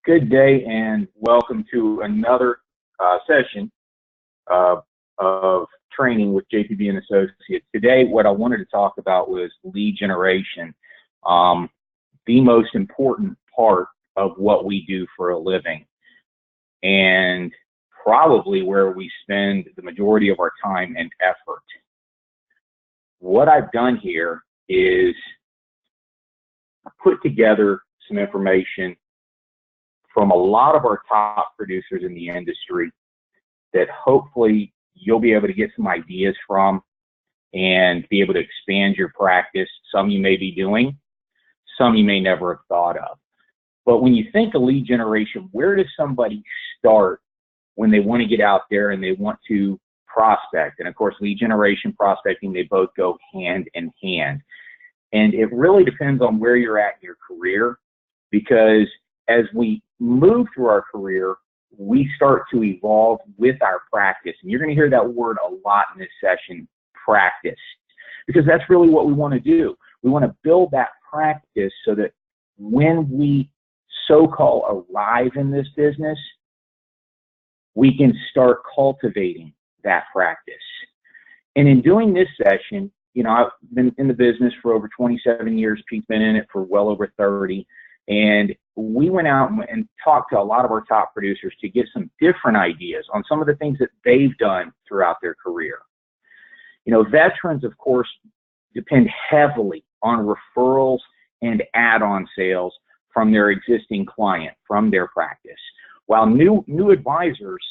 Good day and welcome to another session of training with JPB and Associates. Today, what I wanted to talk about was lead generation, the most important part of what we do for a living, and probably where we spend the majority of our time and effort. What I've done here is put together some information from a lot of our top producers in the industry that hopefully you'll be able to get some ideas from and be able to expand your practice. Some you may be doing, some you may never have thought of. But when you think of lead generation, where does somebody start when they want to get out there and they want to prospect? And of course, lead generation, prospecting, they both go hand in hand. And it really depends on where you're at in your career, because as we move through our career, we start to evolve with our practice. And you're going to hear that word a lot in this session, practice, because that's really what we want to do. We want to build that practice so that when we so-called arrive in this business, we can start cultivating that practice. And in doing this session, you know, I've been in the business for over 27 years. Pete's been in it for well over 30. And we went out and talked to a lot of our top producers to get some different ideas on some of the things that they've done throughout their career. You know, veterans, of course, depend heavily on referrals and add-on sales from their existing client, from their practice, while new advisors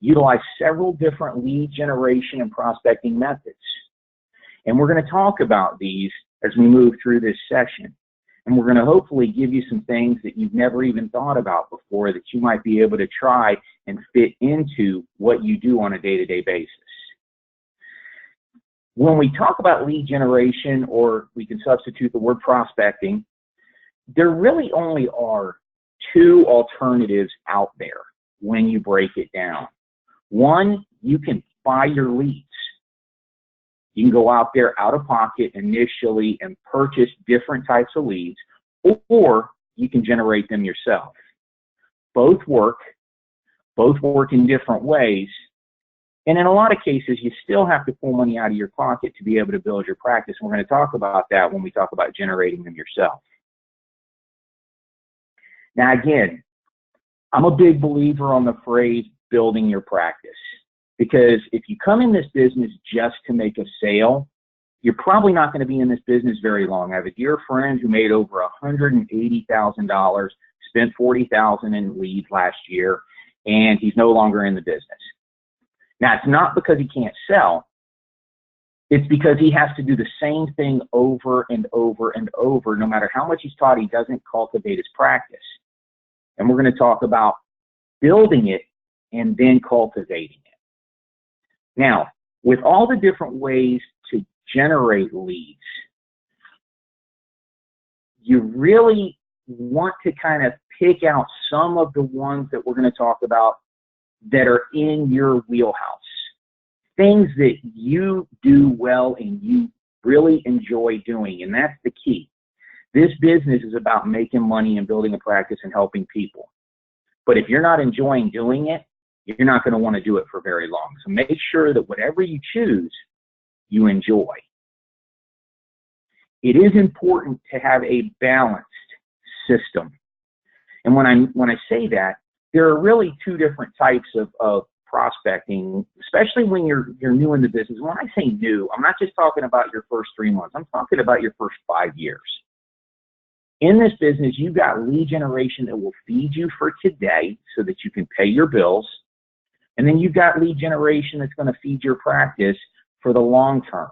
utilize several different lead generation and prospecting methods. And we're going to talk about these as we move through this session. And we're going to hopefully give you some things that you've never even thought about before that you might be able to try and fit into what you do on a day-to-day basis. When we talk about lead generation, or we can substitute the word prospecting, there really only are two alternatives out there when you break it down. One, you can buy your leads. You can go out there out of pocket initially and purchase different types of leads, or you can generate them yourself. Both work in different ways. And in a lot of cases, you still have to pull money out of your pocket to be able to build your practice. We're going to talk about that when we talk about generating them yourself. Now, again, I'm a big believer on the phrase building your practice. Because if you come in this business just to make a sale, you're probably not going to be in this business very long. I have a dear friend who made over $180,000, spent $40,000 in leads last year, and he's no longer in the business. Now, it's not because he can't sell. It's because he has to do the same thing over and over and over. No matter how much he's taught, he doesn't cultivate his practice. And we're going to talk about building it and then cultivating it. Now, with all the different ways to generate leads, you really want to kind of pick out some of the ones that we're going to talk about that are in your wheelhouse. Things that you do well and you really enjoy doing, and that's the key. This business is about making money and building a practice and helping people. But if you're not enjoying doing it, you're not going to want to do it for very long. So make sure that whatever you choose, you enjoy. It is important to have a balanced system. And when I say that, there are really two different types of prospecting, especially when you're new in the business. When I say new, I'm not just talking about your first 3 months. I'm talking about your first 5 years. In this business, you've got lead generation that will feed you for today so that you can pay your bills. And then you've got lead generation that's going to feed your practice for the long term.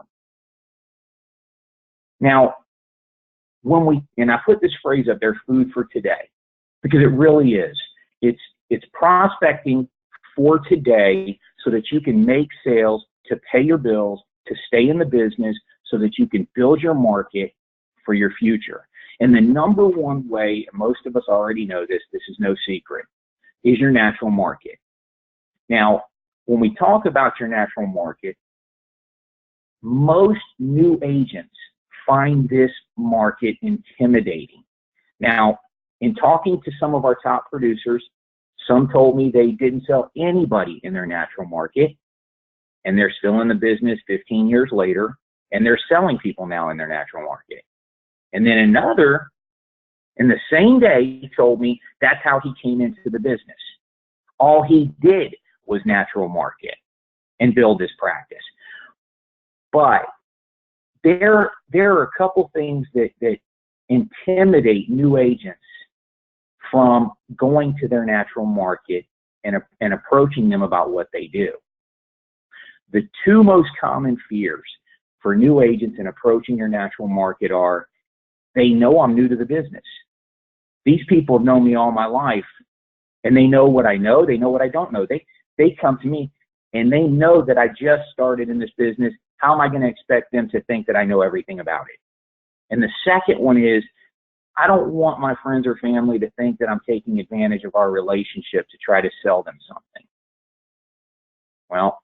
Now, and I put this phrase up there, food for today, because it really is. It's prospecting for today so that you can make sales to pay your bills, to stay in the business so that you can build your market for your future. And the number one way, and most of us already know this is no secret, is your natural market. Now, when we talk about your natural market, most new agents find this market intimidating. Now, In talking to some of our top producers, some told me they didn't sell anybody in their natural market, and they're still in the business 15 years later, and they're selling people now in their natural market. And then another, in the same day, he told me that's how he came into the business. All he did was natural market and build this practice. But there are a couple things that intimidate new agents from going to their natural market and approaching them about what they do. The two most common fears for new agents in approaching your natural market are, they know I'm new to the business. These people have known me all my life, and they know what I know, they know what I don't know. They come to me and they know that I just started in this business. How am I going to expect them to think that I know everything about it? And the second one is, I don't want my friends or family to think that I'm taking advantage of our relationship to try to sell them something. Well,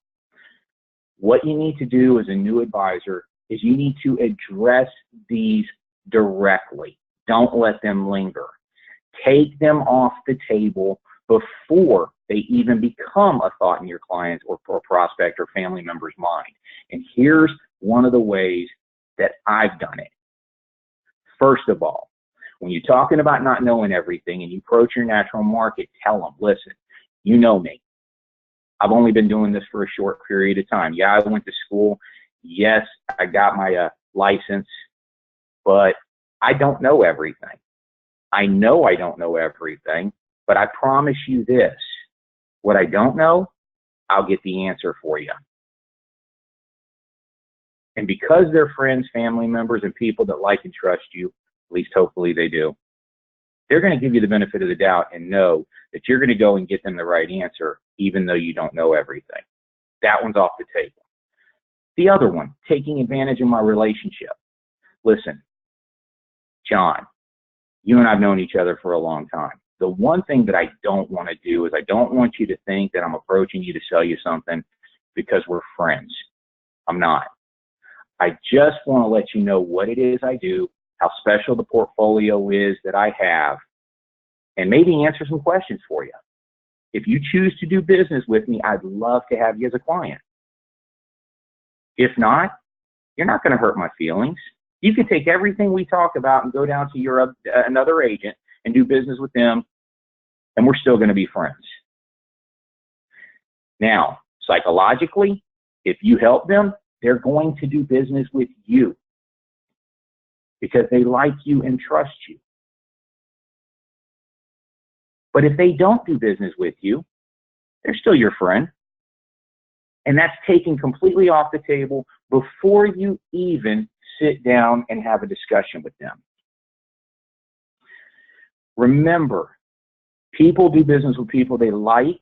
what you need to do as a new advisor is you need to address these directly. Don't let them linger. Take them off the table before they even become a thought in your client's or prospect or family member's mind. And here's one of the ways that I've done it. First of all, when you're talking about not knowing everything and you approach your natural market, tell them, listen, you know me. I've only been doing this for a short period of time. Yeah, I went to school. Yes, I got my license, but I don't know everything. I know I don't know everything, but I promise you this, what I don't know, I'll get the answer for you. And because they're friends, family members, and people that like and trust you, at least hopefully they do, they're going to give you the benefit of the doubt and know that you're going to go and get them the right answer, even though you don't know everything. That one's off the table. The other one, taking advantage of my relationship. Listen, John, you and I have known each other for a long time. The one thing that I don't want to do is I don't want you to think that I'm approaching you to sell you something because we're friends. I'm not. I just want to let you know what it is I do, how special the portfolio is that I have, and maybe answer some questions for you. If you choose to do business with me, I'd love to have you as a client. If not, you're not going to hurt my feelings. You can take everything we talk about and go down to another agent and do business with them, and we're still going to be friends. Now, psychologically, if you help them, they're going to do business with you because they like you and trust you. But if they don't do business with you, they're still your friend. And that's taken completely off the table before you even sit down and have a discussion with them. Remember, people do business with people they like,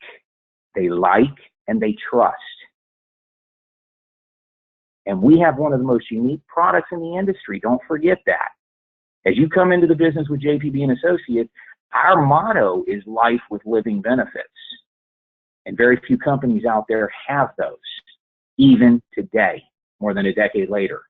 and they trust. And we have one of the most unique products in the industry. Don't forget that. As you come into the business with JPB and Associates, our motto is life with living benefits. And very few companies out there have those, even today, more than a decade later.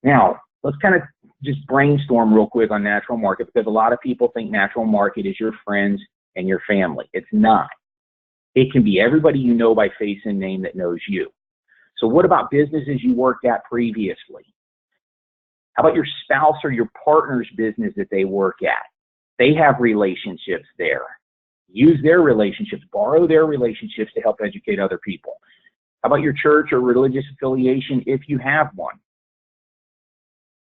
Now, let's kind of just brainstorm real quick on natural market, because a lot of people think natural market is your friends and your family. It's not. It can be everybody you know by face and name that knows you. So what about businesses you worked at previously? How about your spouse or your partner's business that they work at? They have relationships there. Use their relationships, borrow their relationships to help educate other people. How about your church or religious affiliation if you have one?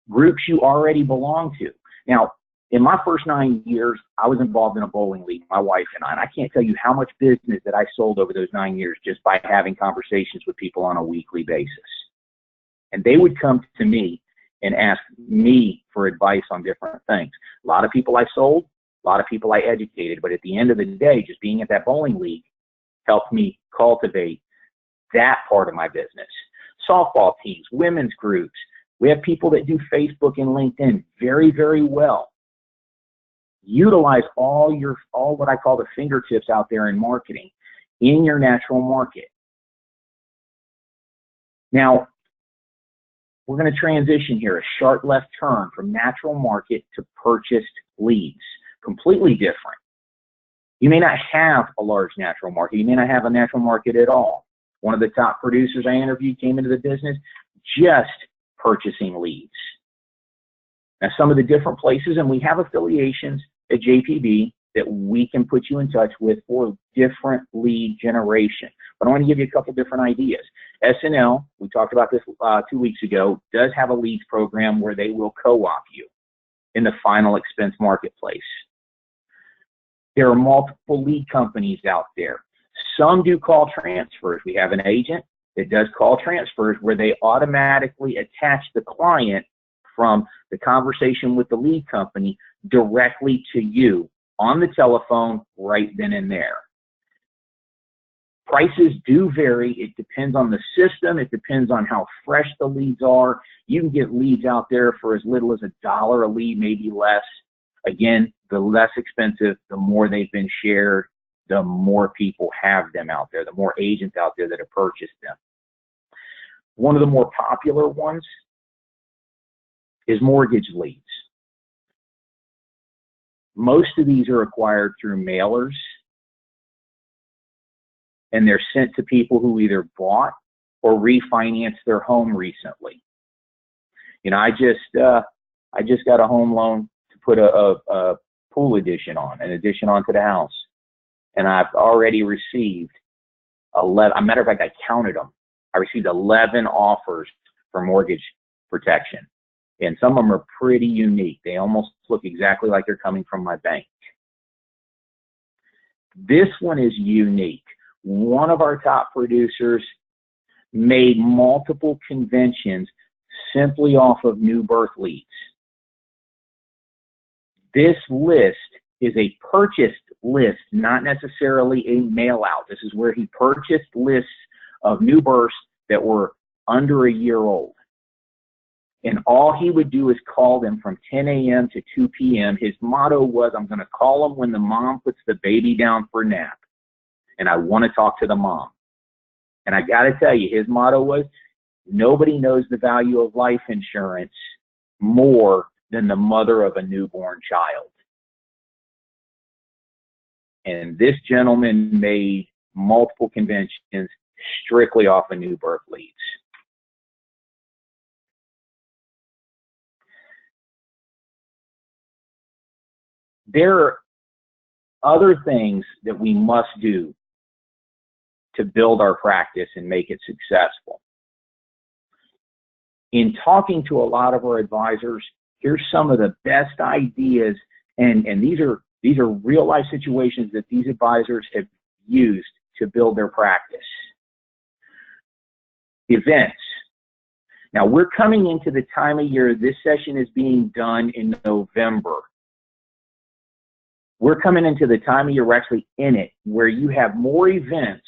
Groups you already belong to. Now, in my first 9 years, I was involved in a bowling league, my wife and I can't tell you how much business that I sold over those 9 years just by having conversations with people on a weekly basis. And they would come to me and ask me for advice on different things. A lot of people I sold, a lot of people I educated, but at the end of the day, just being at that bowling league helped me cultivate that part of my business. Softball teams, women's groups. We have people that do Facebook and LinkedIn very, very well. Utilize all what I call the fingertips out there in marketing in your natural market. Now, we're going to transition here, a sharp left turn from natural market to purchased leads. Completely different. You may not have a large natural market. You may not have a natural market at all. One of the top producers I interviewed came into the business just purchasing leads. Now, some of the different places, and we have affiliations at JPB that we can put you in touch with for different lead generation. But I want to give you a couple different ideas. SNL, we talked about this 2 weeks ago, does have a leads program where they will co-op you in the final expense marketplace. There are multiple lead companies out there. Some do call transfers. We have an agent that does call transfers where they automatically attach the client from the conversation with the lead company directly to you on the telephone right then and there. Prices do vary. It depends on the system. It depends on how fresh the leads are. You can get leads out there for as little as $1 a lead, maybe less. Again, the less expensive, the more they've been shared, the more people have them out there, the more agents out there that have purchased them. One of the more popular ones is mortgage leads. Most of these are acquired through mailers, and they're sent to people who either bought or refinanced their home recently. You know, I just got a home loan to put a pool addition on, an addition onto the house, and I've already received 11. As a matter of fact, I counted them. I received 11 offers for mortgage protection, and some of them are pretty unique. They almost look exactly like they're coming from my bank. This one is unique. One of our top producers made multiple conventions simply off of new birth leads. This list is a purchased list, not necessarily a mail out. This is where he purchased lists of new births that were under a year old. And all he would do is call them from 10 a.m. to 2 p.m. His motto was, I'm going to call them when the mom puts the baby down for a nap. And I want to talk to the mom. And I got to tell you, his motto was, nobody knows the value of life insurance more than the mother of a newborn child. And this gentleman made multiple conventions strictly off of new birth leads. There are other things that we must do to build our practice and make it successful. In talking to a lot of our advisors, here's some of the best ideas, and these are real life situations that these advisors have used to build their practice. Events. Now, we're coming into the time of year, this session is being done in November. We're coming into the time of year, we're actually in it, where you have more events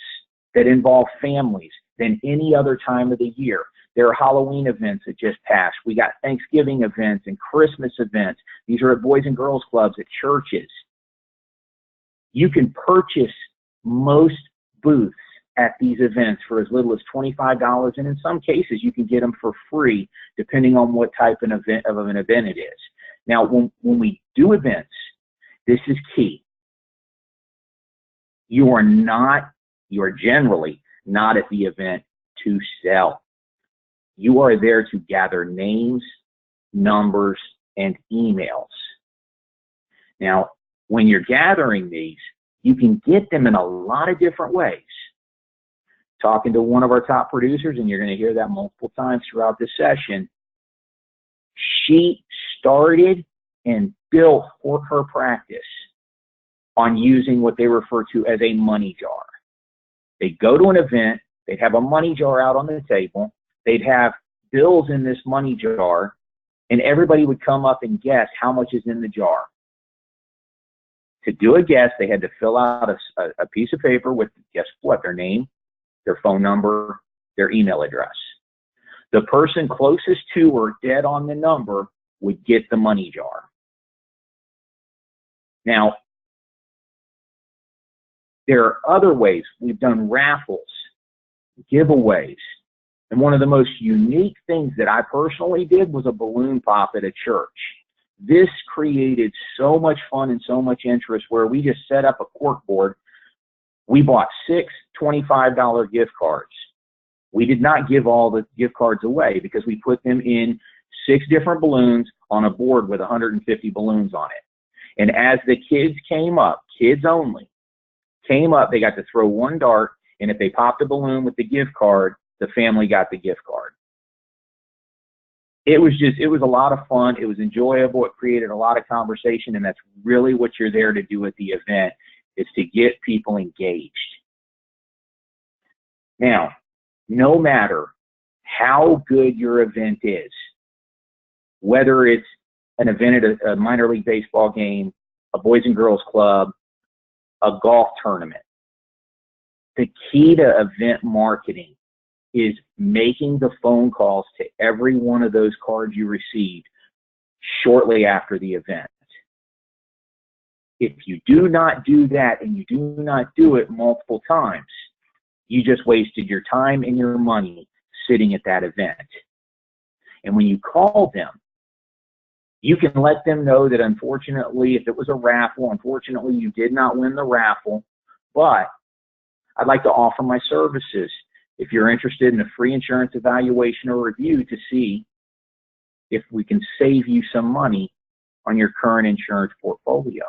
that involve families than any other time of the year. There are Halloween events that just passed. We got Thanksgiving events and Christmas events. These are at Boys and Girls Clubs, at churches. You can purchase most booths at these events for as little as $25, and in some cases you can get them for free, depending on what type of an event it is. Now, when we do events, this is key. You are generally not at the event to sell. You are there to gather names, numbers, and emails. Now, when you're gathering these, you can get them in a lot of different ways. Talking to one of our top producers, and you're going to hear that multiple times throughout this session, she started and built for her practice on using what they refer to as a money jar. They'd go to an event, they'd have a money jar out on the table, they'd have bills in this money jar, and everybody would come up and guess how much is in the jar. To do a guess, they had to fill out a piece of paper with, guess what, their name, their phone number, their email address. The person closest to or dead on the number would get the money jar. Now, there are other ways. We've done raffles, giveaways. And one of the most unique things that I personally did was a balloon pop at a church. This created so much fun and so much interest where we just set up a cork board. We bought 6 $25 gift cards. We did not give all the gift cards away because we put them in 6 different balloons on a board with 150 balloons on it. And as the kids came up, kids only, came up, they got to throw one dart, and if they popped a balloon with the gift card, the family got the gift card. It was a lot of fun. It was enjoyable. It created a lot of conversation, and that's really what you're there to do at the event, is to get people engaged. Now, no matter how good your event is, whether it's an event at a minor league baseball game, a boys and girls club, a golf tournament, the key to event marketing is making the phone calls to every one of those cards you received shortly after the event. If you do not do that, and you do not do it multiple times, you just wasted your time and your money sitting at that event. And when you call them, you can let them know that unfortunately, if it was a raffle, unfortunately you did not win the raffle, but I'd like to offer my services if you're interested in a free insurance evaluation or review to see if we can save you some money on your current insurance portfolio.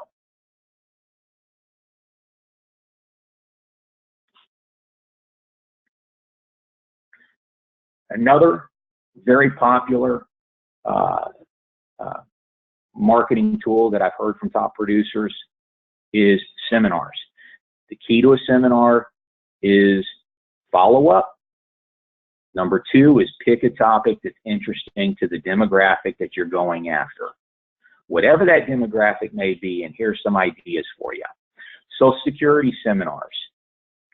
Another very popular marketing tool that I've heard from top producers is seminars. The key to a seminar is follow up. Number 2 is pick a topic that's interesting to the demographic that you're going after. Whatever that demographic may be, and here's some ideas for you. Social Security seminars.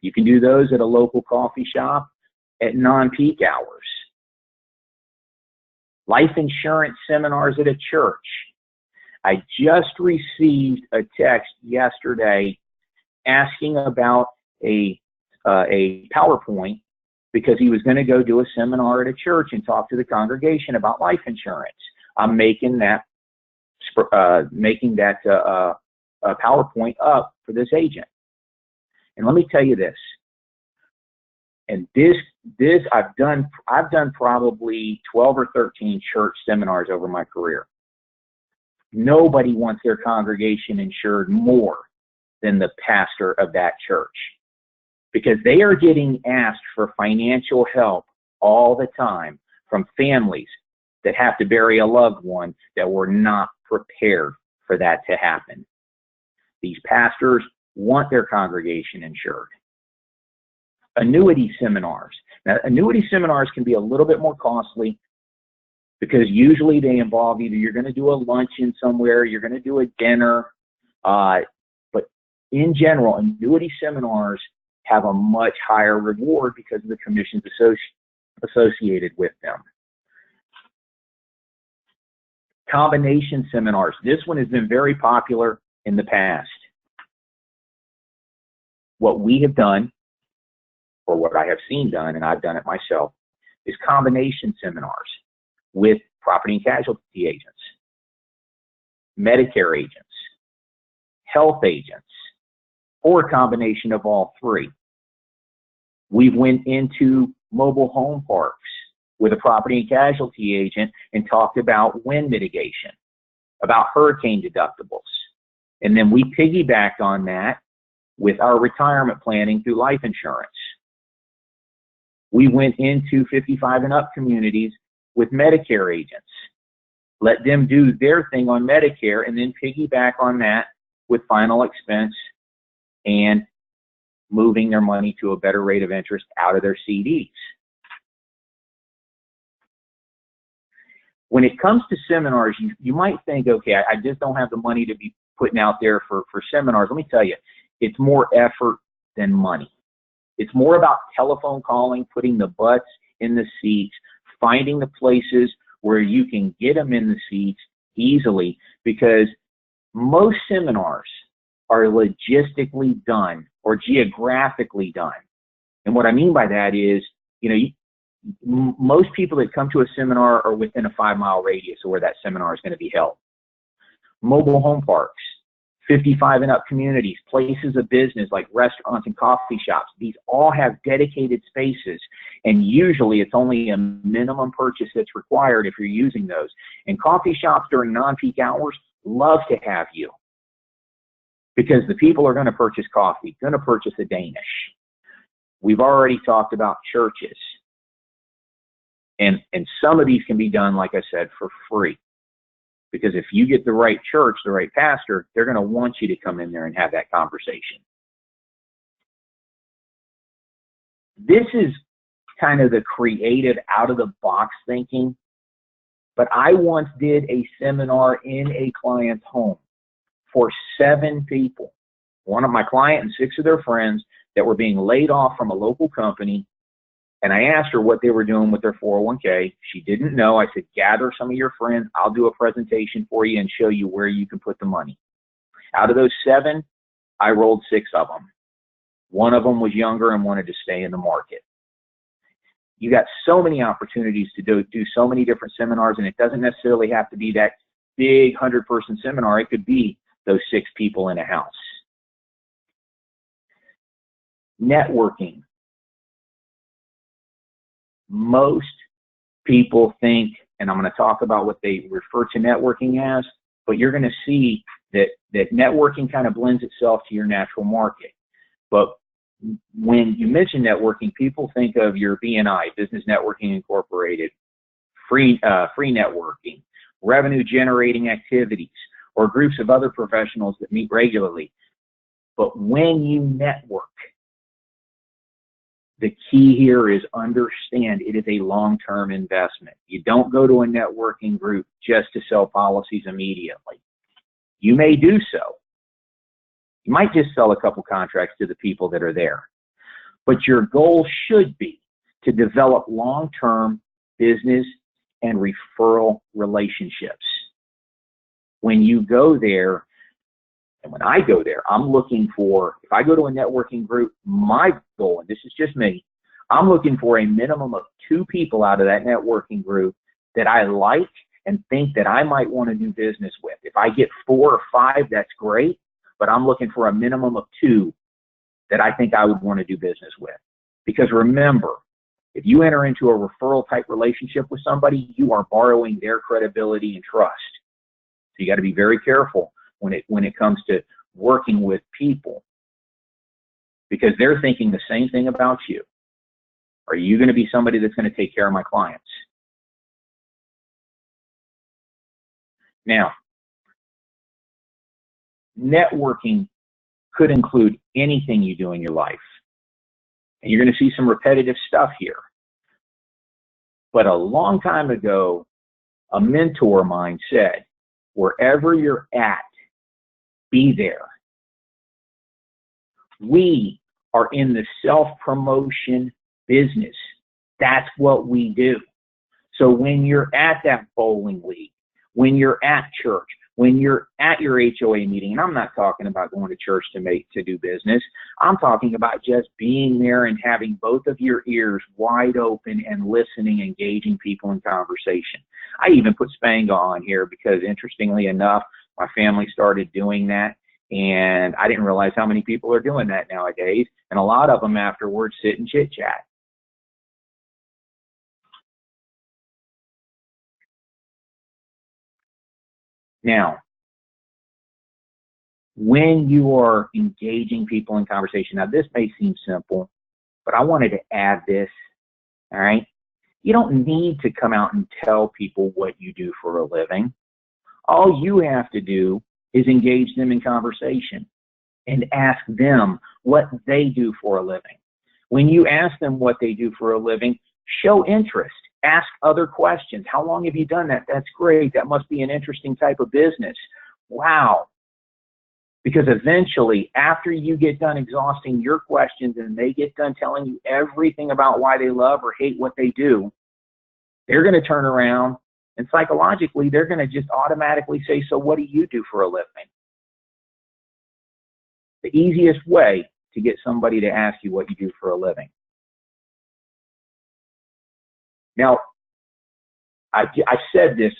You can do those at a local coffee shop at non-peak hours. Life insurance seminars at a church. I just received a text yesterday asking about a PowerPoint because he was going to go do a seminar at a church and talk to the congregation about life insurance. I'm making that PowerPoint up for this agent. And let me tell you this. And this I've done probably 12 or 13 church seminars over my career. Nobody wants their congregation insured more than the pastor of that church, because they are getting asked for financial help all the time from families that have to bury a loved one that were not prepared for that to happen. These pastors want their congregation insured. Annuity seminars. Now, annuity seminars can be a little bit more costly because usually they involve either you're going to do a luncheon somewhere, you're going to do a dinner, but in general, annuity seminars have a much higher reward because of the commissions associated with them. Combination seminars. This one has been very popular in the past. What we have done, or what I have seen done, and I've done it myself, is combination seminars with property and casualty agents, Medicare agents, health agents, or a combination of all 3. We went into mobile home parks with a property and casualty agent and talked about wind mitigation, about hurricane deductibles. And then we piggybacked on that with our retirement planning through life insurance. We went into 55 and up communities with Medicare agents, let them do their thing on Medicare, and then piggyback on that with final expense and moving their money to a better rate of interest out of their CDs. When it comes to seminars, you might think, okay, I just don't have the money to be putting out there for seminars. Let me tell you, it's more effort than money. It's more about telephone calling, putting the butts in the seats, finding the places where you can get them in the seats easily, because most seminars are logistically done or geographically done. And what I mean by that is, Most people that come to a seminar are within a 5-mile radius of where that seminar is going to be held. Mobile home parks, 55 and up communities, places of business like restaurants and coffee shops. These all have dedicated spaces, and usually it's only a minimum purchase that's required if you're using those. And coffee shops during non-peak hours love to have you, because the people are going to purchase coffee, going to purchase a Danish. We've already talked about churches. And some of these can be done, like I said, for free. Because if you get the right church, the right pastor, they're going to want you to come in there and have that conversation. This is kind of the creative, out-of-the-box thinking. But I once did a seminar in a client's home for 7 people. One of my client and 6 of their friends that were being laid off from a local company. And I asked her what they were doing with their 401k. She didn't know. I said, gather some of your friends. I'll do a presentation for you and show you where you can put the money. Out of those 7, I rolled 6 of them. One of them was younger and wanted to stay in the market. You got so many opportunities to do so many different seminars, and it doesn't necessarily have to be that big 100-person seminar. It could be those 6 people in a house. Networking. Most people think, and I'm going to talk about what they refer to networking as, but you're going to see that networking kind of blends itself to your natural market. But when you mention networking, people think of your BNI, Business Networking Incorporated, free networking, revenue generating activities, or groups of other professionals that meet regularly. But when you network, the key here is understand it is a long-term investment. You don't go to a networking group just to sell policies immediately. You may do so. You might just sell a couple contracts to the people that are there. But your goal should be to develop long-term business and referral relationships. When you go there, and when I go there, I'm looking for, if I go to a networking group, my goal, and this is just me, I'm looking for a minimum of 2 people out of that networking group that I like and think that I might want to do business with. If I get 4 or 5, that's great, but I'm looking for a minimum of 2 that I think I would want to do business with. Because remember, if you enter into a referral type relationship with somebody, you are borrowing their credibility and trust. So you got to be very careful when it comes to working with people, because they're thinking the same thing about you. Are you going to be somebody that's going to take care of my clients? Now, networking could include anything you do in your life. And you're going to see some repetitive stuff here. But a long time ago, a mentor of mine said, wherever you're at, be there. We are in the self-promotion business. That's what we do. So when you're at that bowling league, when you're at church, when you're at your HOA meeting, and I'm not talking about going to church to do business. I'm talking about just being there and having both of your ears wide open and listening, engaging people in conversation. I even put Spanga on here because, interestingly enough, my family started doing that, and I didn't realize how many people are doing that nowadays, and a lot of them afterwards sit and chit-chat. Now, when you are engaging people in conversation, now this may seem simple, but I wanted to add this, all right? You don't need to come out and tell people what you do for a living. All you have to do is engage them in conversation and ask them what they do for a living. When you ask them what they do for a living, show interest. Ask other questions. How long have you done that? That's great. That must be an interesting type of business. Wow. Because eventually, after you get done exhausting your questions and they get done telling you everything about why they love or hate what they do, they're going to turn around and psychologically, they're going to just automatically say, so what do you do for a living? The easiest way to get somebody to ask you what you do for a living. Now, I said this,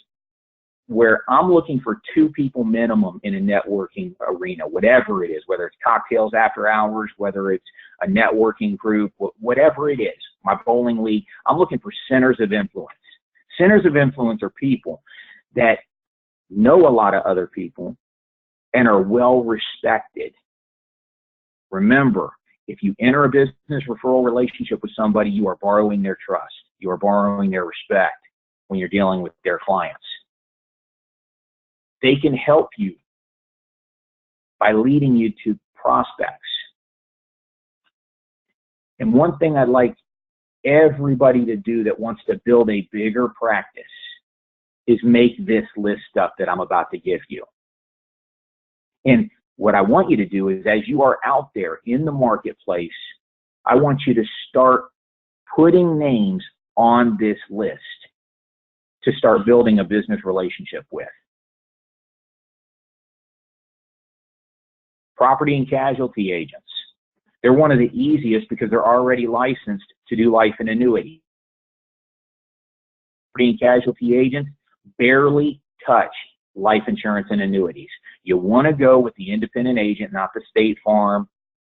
where I'm looking for 2 people minimum in a networking arena, whatever it is, whether it's cocktails after hours, whether it's a networking group, whatever it is, my bowling league, I'm looking for centers of influence. Centers of influence are people that know a lot of other people and are well respected. Remember, if you enter a business referral relationship with somebody, you are borrowing their trust. You are borrowing their respect when you're dealing with their clients. They can help you by leading you to prospects. And one thing I'd like everybody to do that wants to build a bigger practice is make this list up that I'm about to give you. And what I want you to do is, as you are out there in the marketplace, I want you to start putting names on this list to start building a business relationship with. Property and casualty agents. They're one of the easiest because they're already licensed to do life and annuity. Property and casualty agents barely touch life insurance and annuities. You want to go with the independent agent, not the State Farm,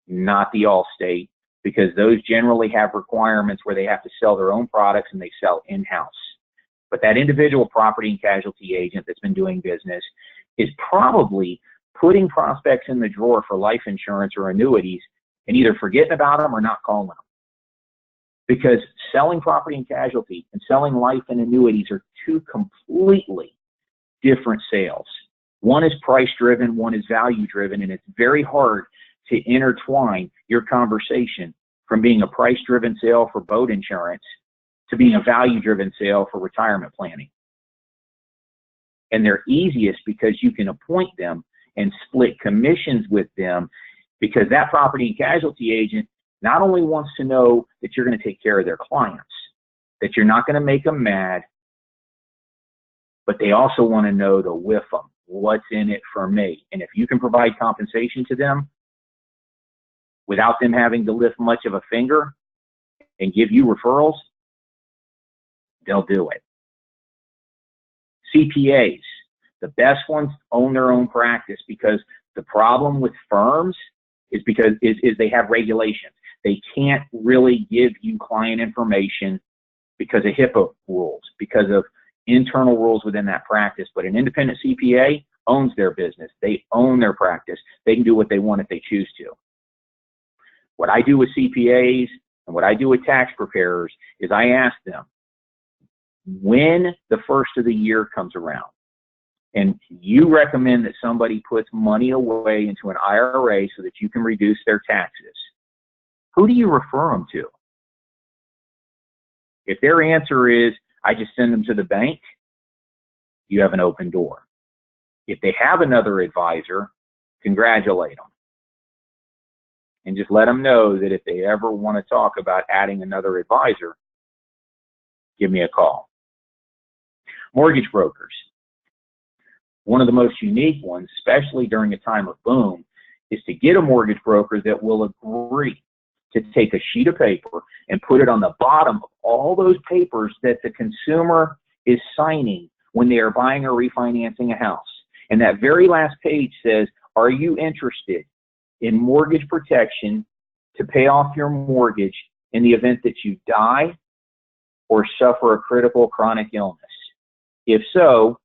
not the Allstate, because those generally have requirements where they have to sell their own products and they sell in-house. But that individual property and casualty agent that's been doing business is probably putting prospects in the drawer for life insurance or annuities and either forgetting about them or not calling them. Because selling property and casualty and selling life and annuities are 2 completely different sales. One is price driven, one is value driven, and it's very hard to intertwine your conversation from being a price driven sale for boat insurance to being a value driven sale for retirement planning. And they're easiest because you can appoint them and split commissions with them, because that property and casualty agent not only wants to know that you're going to take care of their clients, that you're not going to make them mad, but they also want to know the WIFM, what's in it for me. And if you can provide compensation to them without them having to lift much of a finger and give you referrals, they'll do it. CPAs. The best ones own their own practice, because the problem with firms is they have regulations. They can't really give you client information because of HIPAA rules, because of internal rules within that practice. But an independent CPA owns their business. They own their practice. They can do what they want if they choose to. What I do with CPAs and what I do with tax preparers is I ask them, when the first of the year comes around, and you recommend that somebody puts money away into an IRA so that you can reduce their taxes, who do you refer them to? If their answer is, I just send them to the bank, you have an open door. If they have another advisor, congratulate them. And just let them know that if they ever want to talk about adding another advisor, give me a call. Mortgage brokers. One of the most unique ones, especially during a time of boom, is to get a mortgage broker that will agree to take a sheet of paper and put it on the bottom of all those papers that the consumer is signing when they are buying or refinancing a house. And that very last page says, are you interested in mortgage protection to pay off your mortgage in the event that you die or suffer a critical chronic illness? If so,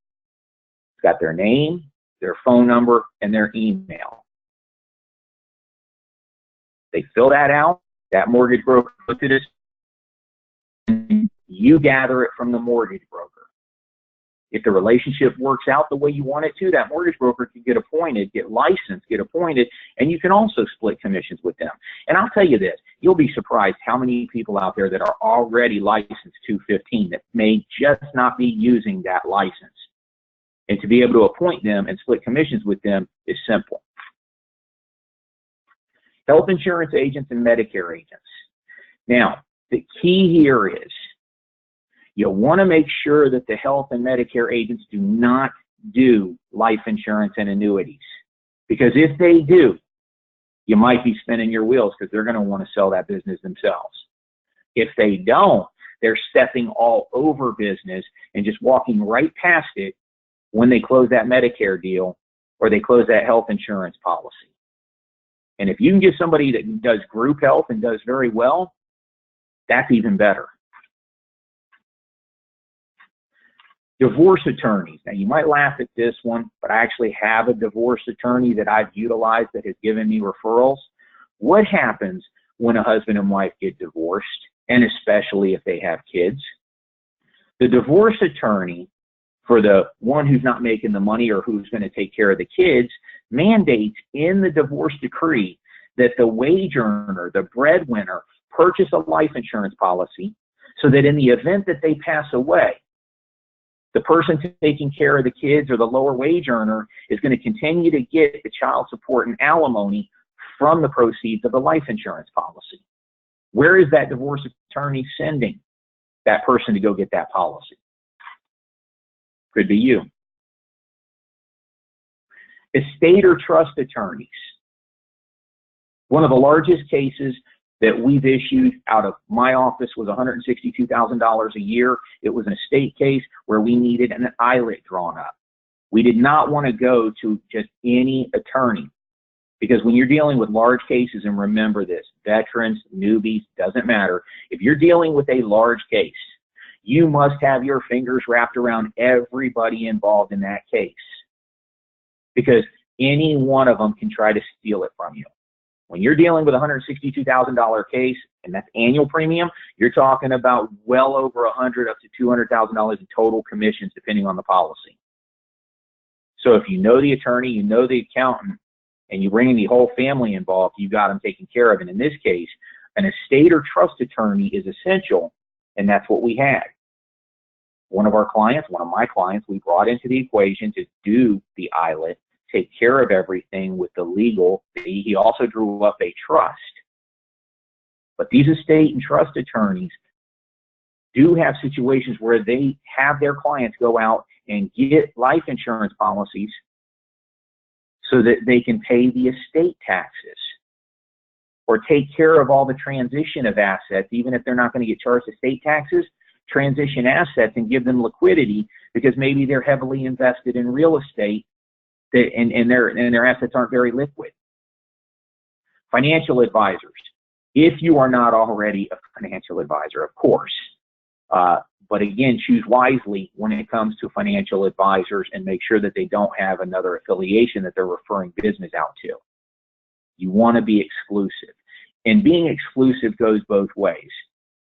it's got their name, their phone number, and their email. They fill that out, that mortgage broker puts it, and you gather it from the mortgage broker. If the relationship works out the way you want it to, that mortgage broker can get appointed, get licensed, get appointed, and you can also split commissions with them. And I'll tell you this, you'll be surprised how many people out there that are already licensed 215 that may just not be using that license. And to be able to appoint them and split commissions with them is simple. Health insurance agents and Medicare agents. Now, the key here is you want to make sure that the health and Medicare agents do not do life insurance and annuities. Because if they do, you might be spinning your wheels because they're going to want to sell that business themselves. If they don't, they're stepping all over business and just walking right past it when they close that Medicare deal or they close that health insurance policy. And if you can get somebody that does group health and does very well, that's even better. Divorce attorneys. Now, you might laugh at this one, but I actually have a divorce attorney that I've utilized that has given me referrals. What happens when a husband and wife get divorced, and especially if they have kids? The divorce attorney, for the one who's not making the money or who's going to take care of the kids, mandates in the divorce decree that the wage earner, the breadwinner, purchase a life insurance policy so that in the event that they pass away, the person taking care of the kids or the lower wage earner is going to continue to get the child support and alimony from the proceeds of the life insurance policy. Where is that divorce attorney sending that person to go get that policy? Could be you. Estate or trust attorneys. One of the largest cases that we've issued out of my office was $162,000 a year. It was an estate case where we needed an ILIT drawn up. We did not want to go to just any attorney, because when you're dealing with large cases, and remember this, veterans, newbies, doesn't matter. If you're dealing with a large case, you must have your fingers wrapped around everybody involved in that case, because any one of them can try to steal it from you. When you're dealing with a $162,000 case, and that's annual premium, you're talking about well over $100,000 up to $200,000 in total commissions, depending on the policy. So if you know the attorney, you know the accountant, and you bring in the whole family involved, you got them taken care of. And in this case, an estate or trust attorney is essential, and that's what we had. One of my clients, we brought into the equation to do the ILIT, take care of everything with the legal. He also drew up a trust. But these estate and trust attorneys do have situations where they have their clients go out and get life insurance policies so that they can pay the estate taxes or take care of all the transition of assets, even if they're not going to get charged estate taxes, transition assets and give them liquidity because maybe they're heavily invested in real estate and their assets aren't very liquid. Financial advisors. If you are not already a financial advisor, of course. But again, choose wisely when it comes to financial advisors and make sure that they don't have another affiliation that they're referring business out to. You want to be exclusive. And being exclusive goes both ways.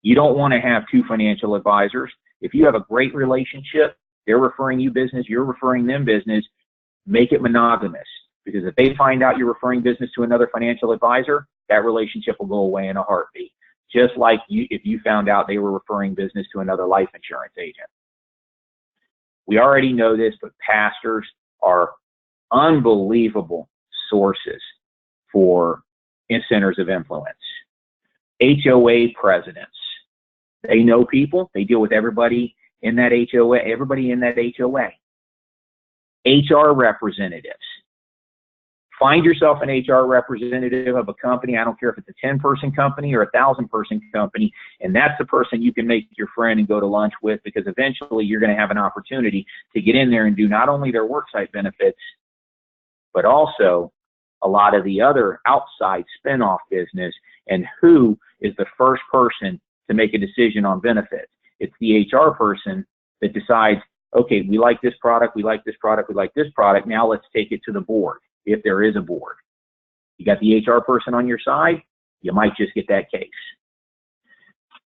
You don't want to have two financial advisors. If you have a great relationship, they're referring you business, you're referring them business, make it monogamous. Because if they find out you're referring business to another financial advisor, that relationship will go away in a heartbeat. Just like if you found out they were referring business to another life insurance agent. We already know this, but pastors are unbelievable sources for centers of influence. HOA presidents. They know people. They deal with everybody in that HOA, HR representatives. Find yourself an HR representative of a company. I don't care if it's a 10-person company or a 1,000-person company, and that's the person you can make your friend and go to lunch with, because eventually you're going to have an opportunity to get in there and do not only their worksite benefits, but also a lot of the other outside spinoff business. And who is the first person to make a decision on benefits? It's the HR person that decides, okay, we like this product, we like this product, we like this product. Now let's take it to the board. If there is a board, you got the HR person on your side, you might just get that case.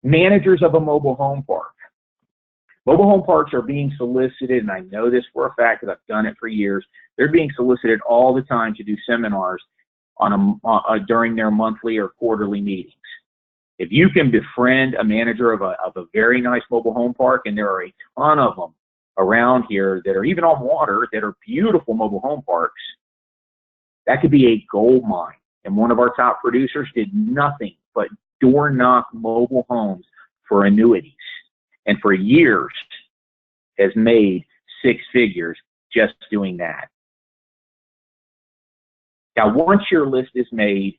Managers of a mobile home park. Mobile home parks are being solicited, and I know this for a fact because I've done it for years. They're being solicited all the time to do seminars during their monthly or quarterly meetings. If you can befriend a manager of a very nice mobile home park, and there are a ton of them around here that are even on water that are beautiful mobile home parks, that could be a gold mine. And one of our top producers did nothing but door knock mobile homes for annuities. And for years has made 6 figures just doing that. Now, once your list is made,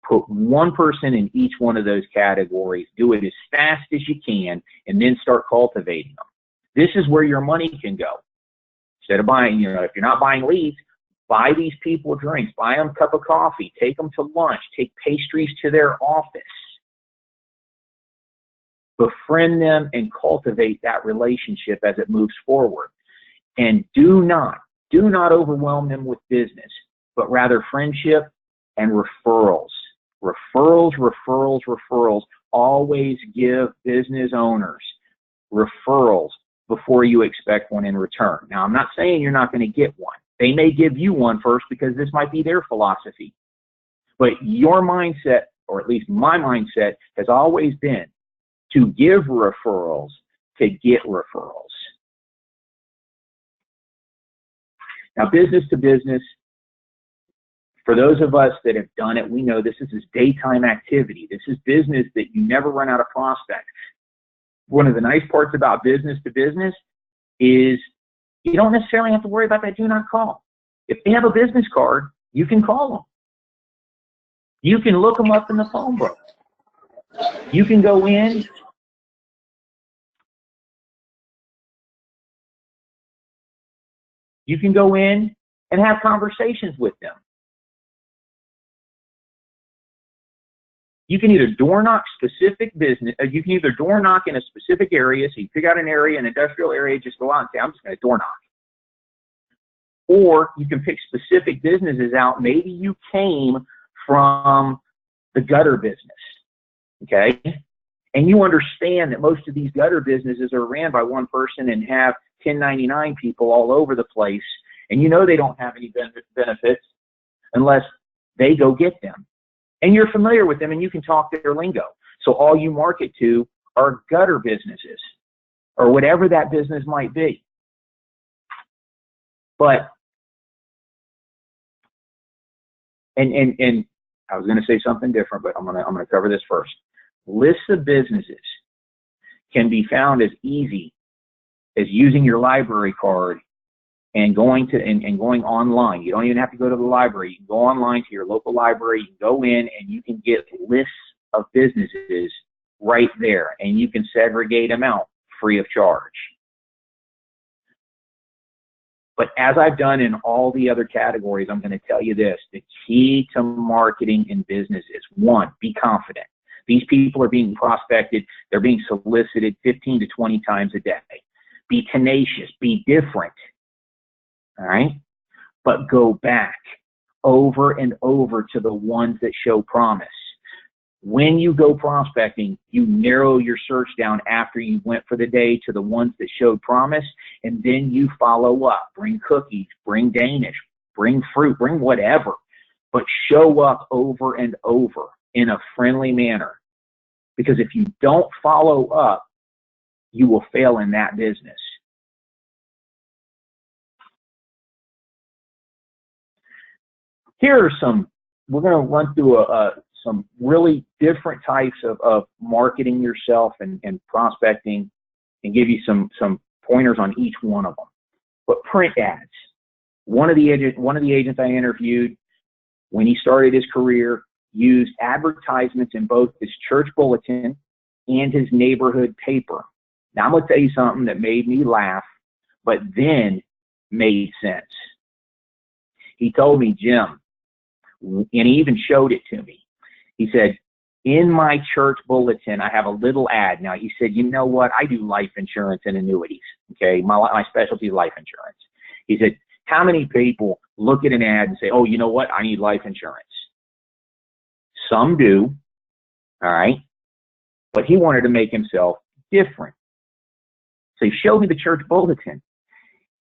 Put one person in each one of those categories. Do it as fast as you can, and then start cultivating them. This is where your money can go. Instead of buying, if you're not buying leads, buy these people drinks, buy them a cup of coffee, take them to lunch, take pastries to their office. Befriend them and cultivate that relationship as it moves forward. And do not overwhelm them with business, but rather friendship and referrals. Referrals. Always give business owners referrals before you expect one in return. Now, I'm not saying you're not going to get one. They may give you one first because this might be their philosophy. But your mindset, or at least my mindset, has always been to give referrals to get referrals. Now, business to business, for those of us that have done it, we know this is daytime activity. This is business that you never run out of prospects. One of the nice parts about business to business is you don't necessarily have to worry about that do not call. If they have a business card, you can call them. You can look them up in the phone book. You can go in. You can go in and have conversations with them. You can either door knock specific business, you can either door knock in a specific area, so you pick out an area, an industrial area, just go out and say, I'm just going to door knock. Or you can pick specific businesses out. Maybe you came from the gutter business, okay? And you understand that most of these gutter businesses are ran by one person and have 1099 people all over the place, and you know they don't have any benefits unless they go get them. And you're familiar with them and you can talk their lingo. So all you market to are gutter businesses or whatever that business might be. But, and I was going to say something different, but I'm going to cover this first. Lists of businesses can be found as easy as using your library card and going online. You don't even have to go to the library. You can go online to your local library. You can go in and you can get lists of businesses right there, and you can segregate them out free of charge. But as I've done in all the other categories, I'm going to tell you this. The key to marketing in business is, one, be confident. These people are being prospected. They're being solicited 15 to 20 times a day. Be tenacious. Be different. All right? But go back over and over to the ones that show promise. When you go prospecting, you narrow your search down after you went for the day to the ones that showed promise, and then you follow up. Bring cookies, bring Danish, bring fruit, bring whatever, but show up over and over in a friendly manner. Because if you don't follow up, you will fail in that business. Here are some, we're going to run through some really different types of marketing yourself and prospecting, and give you some pointers on each one of them. But print ads. One of the agents I interviewed, when he started his career, used advertisements in both his church bulletin and his neighborhood paper. Now, I'm going to tell you something that made me laugh, but then made sense. He told me, Jim, and he even showed it to me. He said, in my church bulletin, I have a little ad. Now, he said, you know what? I do life insurance and annuities. Okay, my specialty is life insurance. He said, how many people look at an ad and say, oh, you know what? I need life insurance. Some do, all right? But he wanted to make himself different. So he showed me the church bulletin,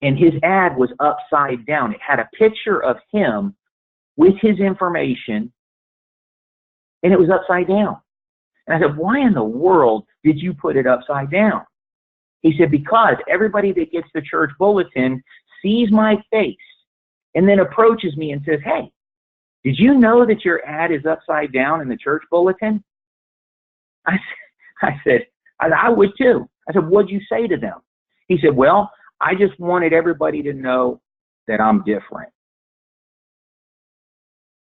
and his ad was upside down. It had a picture of him with his information, and it was upside down. And I said, why in the world did you put it upside down? He said, because everybody that gets the church bulletin sees my face and then approaches me and says, hey, did you know that your ad is upside down in the church bulletin? I said, I would too. I said, what'd you say to them? He said, well, I just wanted everybody to know that I'm different.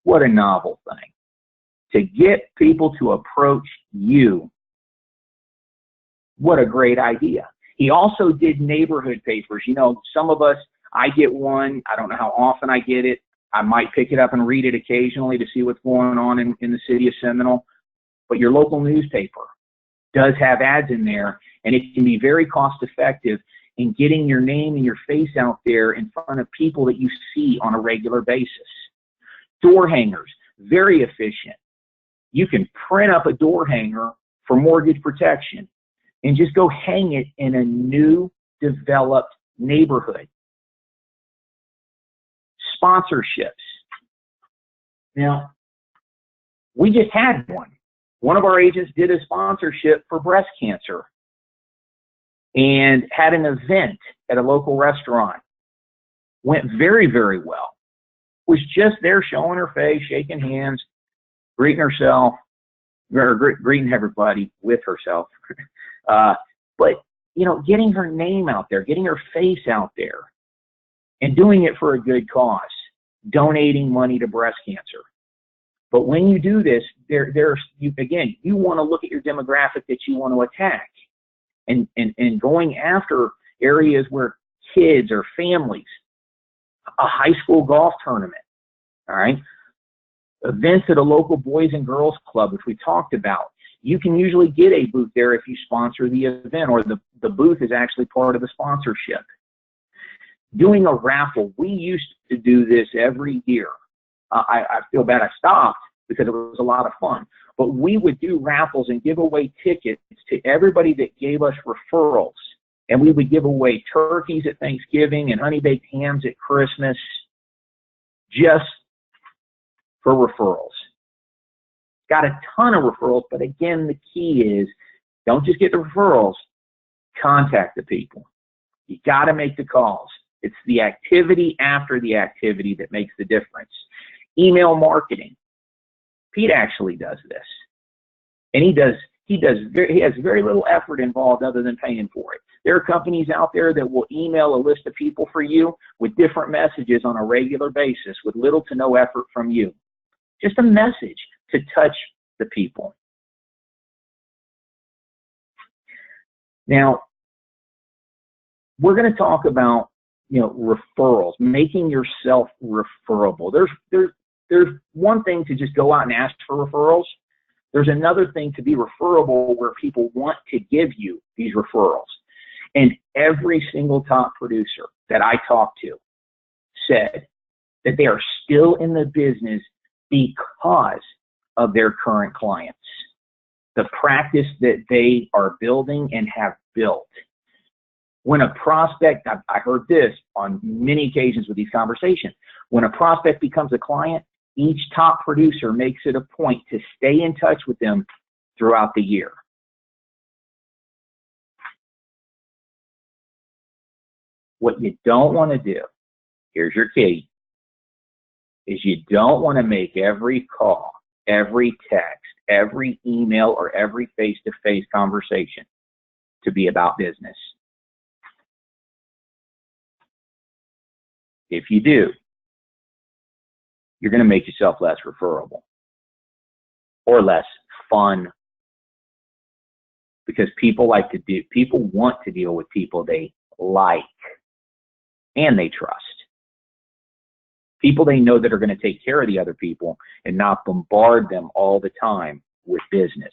What a novel thing. to get people to approach you. What a great idea. He also did neighborhood papers. You know, some of us, I get one. I don't know how often I get it. I might pick it up and read it occasionally to see what's going on in the city of Seminole. But your local newspaper does have ads in there, and it can be very cost effective in getting your name and your face out there in front of people that you see on a regular basis. Door hangers, very efficient. You can print up a door hanger for mortgage protection and just go hang it in a new developed neighborhood. Sponsorships. Now, we just had one. One of our agents did a sponsorship for breast cancer and had an event at a local restaurant. Went very, very well. Was just there showing her face, shaking hands, greeting herself, or greeting everybody with herself. But, you know, getting her name out there, getting her face out there, and doing it for a good cause, donating money to breast cancer. But when you do this, again, you want to look at your demographic that you want to attack, and going after areas where kids or families, a high school golf tournament, all right, events at a local boys and girls club, which we talked about. You can usually get a booth there if you sponsor the event, or the booth is actually part of the sponsorship. Doing a raffle, we used to do this every year. I feel bad I stopped because it was a lot of fun. But we would do raffles and give away tickets to everybody that gave us referrals. And we would give away turkeys at Thanksgiving and honey-baked hams at Christmas just for referrals. Got a ton of referrals, but again, the key is don't just get the referrals, contact the people. You got to make the calls. It's the activity after the activity that makes the difference. Email marketing. Pete actually does this, and he has very little effort involved other than paying for it. There are companies out there that will email a list of people for you with different messages on a regular basis with little to no effort from you. Just a message to touch the people. Now, we're going to talk about, you know, referrals, making yourself referable. There's one thing to just go out and ask for referrals. There's another thing to be referable where people want to give you these referrals. And every single top producer that I talked to said that they are still in the business because of their current clients, the practice that they are building and have built. When a prospect, I heard this on many occasions with these conversations, when a prospect becomes a client, each top producer makes it a point to stay in touch with them throughout the year. What you don't want to do, here's your key, is you don't want to make every call, every text, every email, or every face-to-face conversation to be about business. If you do, you're going to make yourself less referable or less fun, because people want to deal with people they like and they trust. People they know that are going to take care of the other people and not bombard them all the time with business.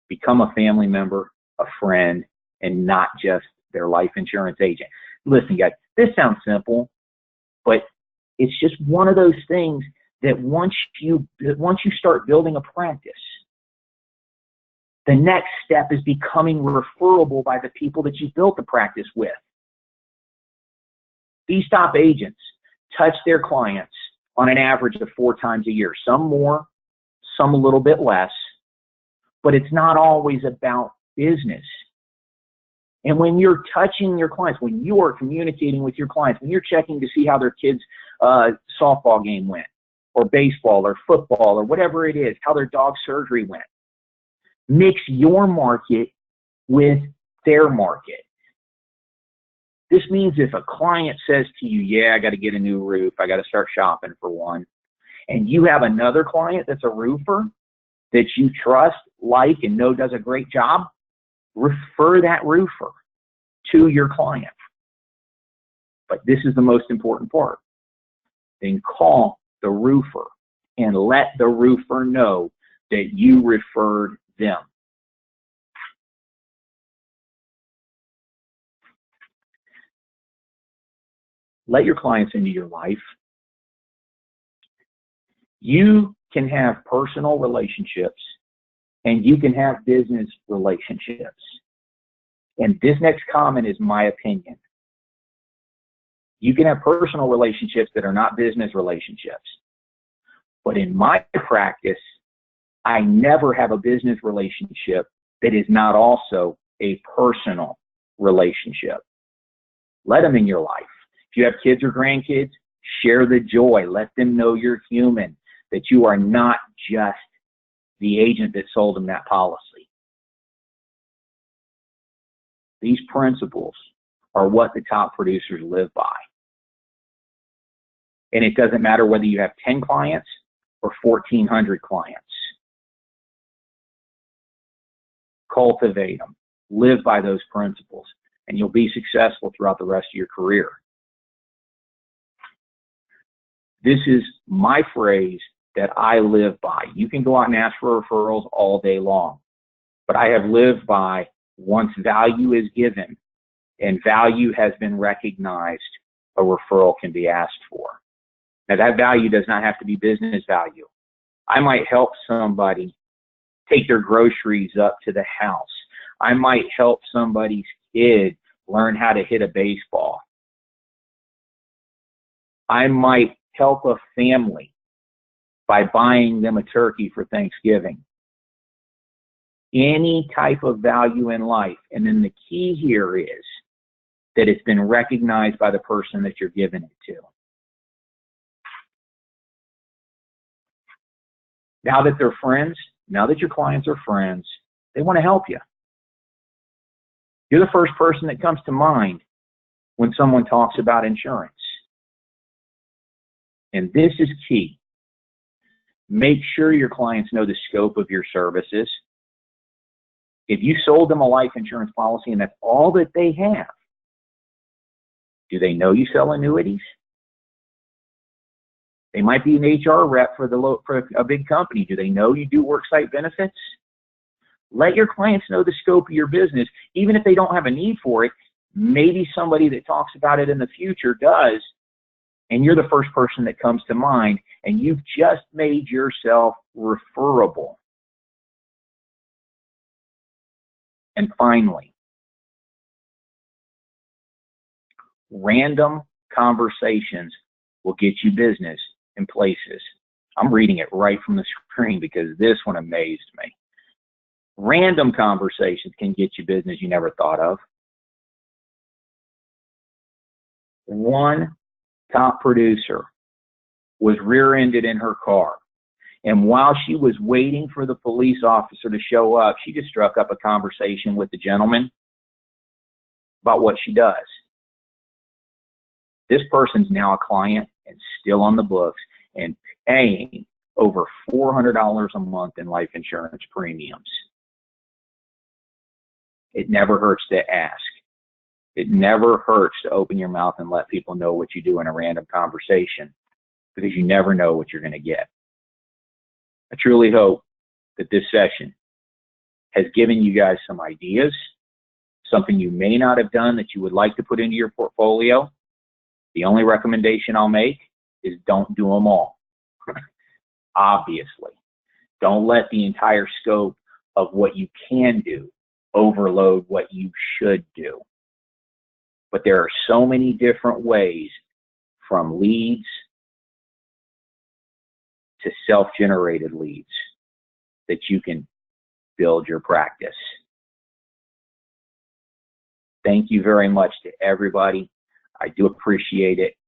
Become a family member, a friend, and not just their life insurance agent. Listen, guys, this sounds simple, but it's just one of those things that once you start building a practice, the next step is becoming referable by the people that you built the practice with. These top agents touch their clients on an average of 4 times a year, some more, some a little bit less, but it's not always about business. And when you're touching your clients, when you are communicating with your clients, when you're checking to see how their kids' softball game went, or baseball, or football, or whatever it is, how their dog's surgery went, mix your market with their market. This means if a client says to you, yeah, I got to get a new roof, I got to start shopping for one, and you have another client that's a roofer that you trust, like, and know does a great job, refer that roofer to your client. But this is the most important part. Then call the roofer and let the roofer know that you referred them. Let your clients into your life. You can have personal relationships and you can have business relationships. And this next comment is my opinion. You can have personal relationships that are not business relationships. But in my practice, I never have a business relationship that is not also a personal relationship. Let them in your life. If you have kids or grandkids, share the joy. Let them know you're human, that you are not just the agent that sold them that policy. These principles are what the top producers live by. And it doesn't matter whether you have 10 clients or 1,400 clients. Cultivate them. Live by those principles, and you'll be successful throughout the rest of your career. This is my phrase that I live by. You can go out and ask for referrals all day long, but I have lived by once value is given and value has been recognized, a referral can be asked for. Now, that value does not have to be business value. I might help somebody take their groceries up to the house. I might help somebody's kid learn how to hit a baseball. I might help a family by buying them a turkey for Thanksgiving. Any type of value in life. And then the key here is that it's been recognized by the person that you're giving it to. Now that they're friends, now that your clients are friends, they want to help you. You're the first person that comes to mind when someone talks about insurance. And this is key. Make sure your clients know the scope of your services. If you sold them a life insurance policy and that's all that they have, do they know you sell annuities? They might be an HR rep for a big company. Do they know you do worksite benefits? Let your clients know the scope of your business, even if they don't have a need for it. Maybe somebody that talks about it in the future does, and you're the first person that comes to mind, and you've just made yourself referable. And finally, random conversations will get you business in places. I'm reading it right from the screen because this one amazed me. Random conversations can get you business you never thought of. One top producer was rear-ended in her car. And while she was waiting for the police officer to show up, she just struck up a conversation with the gentleman about what she does. This person's now a client and still on the books and paying over $400 a month in life insurance premiums. It never hurts to ask. It never hurts to open your mouth and let people know what you do in a random conversation, because you never know what you're going to get. I truly hope that this session has given you guys some ideas, something you may not have done that you would like to put into your portfolio. The only recommendation I'll make is don't do them all. Obviously, don't let the entire scope of what you can do overload what you should do. But there are so many different ways, from leads to self-generated leads, that you can build your practice. Thank you very much to everybody. I do appreciate it.